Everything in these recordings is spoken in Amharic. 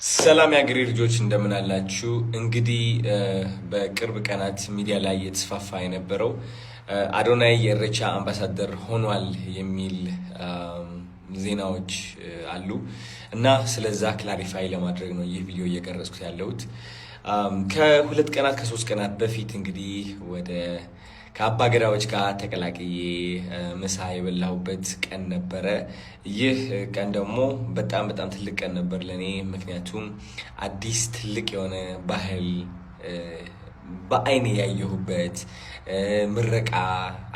ሰላም ያገሬ ልጆች እንደምን አላችሁ? እንግዲህ በቅርብ ቀናት ሚዲያ ላይ የተስፋፋ የነበረው አዶናይ የኢሬቻ አምባሳደር ሆኗል የሚል ዜናዎች አሉ እና ስለዛ ክላሪፋይ ለማድረግ ነው ይህ ቪዲዮ እየቀረጽኩት ያለሁት። ከሁለት ቀናት ከሶስት ቀናት በፊት እንግዲህ ወደ ከአባ ገዳዎች ጋር ተቀላቅዬ ምሳ የበላሁበት ቀን ነበረ። ይህ ቀን ደግሞ በጣም ትልቅ ቀን ነበር ለኔ። ምክንያቱም አዲስ ትልቅ የሆነ ባህል በአይኔ ያየሁበት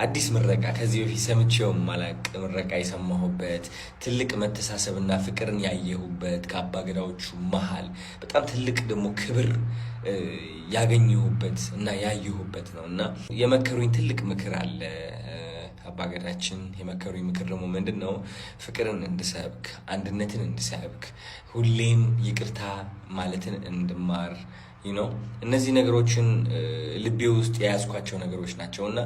አዲስ ምረቃ ከዚህ በፊት ሰምቼው ማላቅ ምረቃ የሰማሁበት ትልቅ መተሳሰብና ፍቅርን ያየሁበት ከአባ ገዳዎቹ መሃል በጣም ትልቅ ደግሞ ክብር ያገኘሁበት እና ያየሁበት ነው እና የመከሩኝ ትልቅ ምክር አለ። አባገዳችን የመከሩኝ ምክር ደግሞ ምንድነው? ፍቅርን እንድሰብክ፣ አንድነትን እንድሰብክ፣ ሁሌም ይቅርታ ማለትን እንድማር እነዚህ ነገሮችን ልቤ ውስጥ የያዝኳቸው ነገሮች ናቸው እና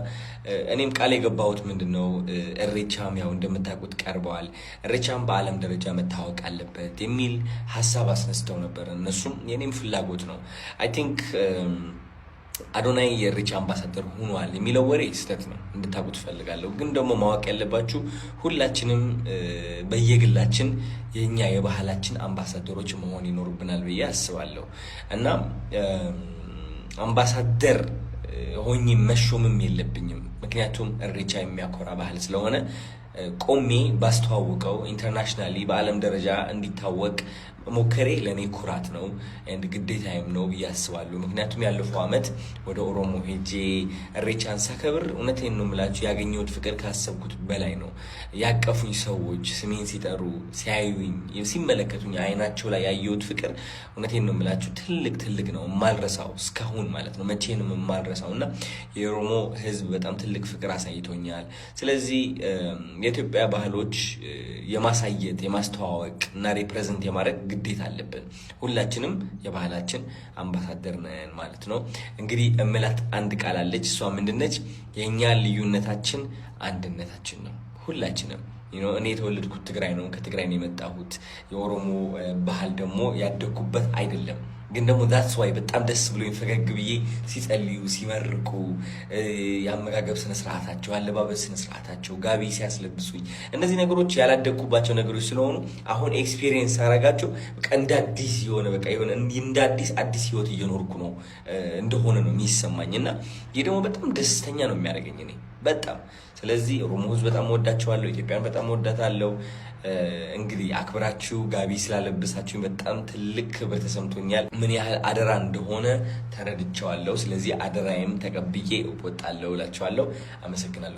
እኔም ቃል የገባሁት ምንድነው ኢሬቻም ያው እንደምታውቁት ቀርበዋል። ኢሬቻም በዓለም ደረጃ መታወቅ አለበት የሚል ሀሳብ አስነስተው ነበር። እነሱም የኔም ፍላጎት ነው። አይ ቲንክ አዶናይ የኢሬቻ አምባሳደር ሆኗል የሚለው ወሬ ስህተት ነው እንድታውቁት ፈልጋለሁ። ግን ደግሞ ማወቅ ያለባችሁ ሁላችንም በየግላችን የኛ የባህላችን አምባሳደሮች መሆን ይኖርብናል ብዬ አስባለሁ እና አምባሳደር ሆኜ መሾምም የለብኝም። ምክንያቱም ኢሬቻ የሚያኮራ ባህል ስለሆነ ቆሜ ባስተዋውቀው ኢንተርናሽናሊ በዓለም ደረጃ እንዲታወቅ ሞከሬ ለኔ ኩራት ነው and ግዴታዬም ነው ብዬ አስባለሁ። ምክንያቱም ያለፈው ዓመት ወደ ኦሮሞ ሄጄ ኢሬቻን ሳከብር እውነቴን ነው የምላችሁ ያገኘሁት ፍቅር ካሰብኩት በላይ ነው። ያቀፉኝ ሰዎች ስሜን ሲጠሩ ሲያዩኝ ሲመለከቱኝ አይናቸው ላይ ያየሁት ፍቅር እውነቴን ነው የምላችሁ ትልቅ ነው፣ የማልረሳው እስካሁን ማለት ነው መቼንም የማልረሳው እና የኦሮሞ ሕዝብ በጣም ትልቅ ፍቅር አሳይቶኛል። ስለዚህ የኢትዮጵያ ባህሎች የማሳየት የማስተዋወቅ እና ሪፕሬዘንት የማድረግ ግዴታ አለብን። ሁላችንም የባህላችን አምባሳደር ነን ማለት ነው። እንግዲህ እምላት አንድ ቃል አለች። እሷ ምንድነች? የኛ ልዩነታችን አንድነታችን ነው። ሁላችንም እኔ የተወለድኩት ትግራይ ነው፣ ከትግራይ ነው የመጣሁት። የኦሮሞ ባህል ደግሞ ያደግኩበት አይደለም። ግን ደግሞ that's why በጣም ደስ ብሎኝ ፈገግ ብዬ ሲጸልዩ ሲመርቁ ያመጋገብ ስነ ስርዓታቸው፣ አለባበስ ስነ ስርዓታቸው፣ ጋቢ ሲያስለብሱኝ እነዚህ ነገሮች ያላደግኩባቸው ነገሮች ስለሆኑ አሁን ኤክስፒሪየንስ አረጋቸው በቃ እንደ አዲስ እንደ አዲስ ህይወት እየኖርኩ ነው እንደሆነ ነው የሚሰማኝ እና ይሄ ደግሞ በጣም ደስተኛ ነው የሚያደርገኝ እኔ በጣም። ስለዚህ ኦሮሞ ህዝብ በጣም ወዳቸዋለሁ፣ ኢትዮጵያን በጣም ወዳታለሁ። እንግዲህ አክብራችሁ ጋቢ ስላለበሳችሁ በጣም ትልቅ ክብር ተሰምቶኛል። ምን ያህል አደራ እንደሆነ ተረድቻለሁ። ስለዚህ አደራዬም ተቀብዬ እወጣለሁ እላችኋለሁ። አመሰግናለሁ።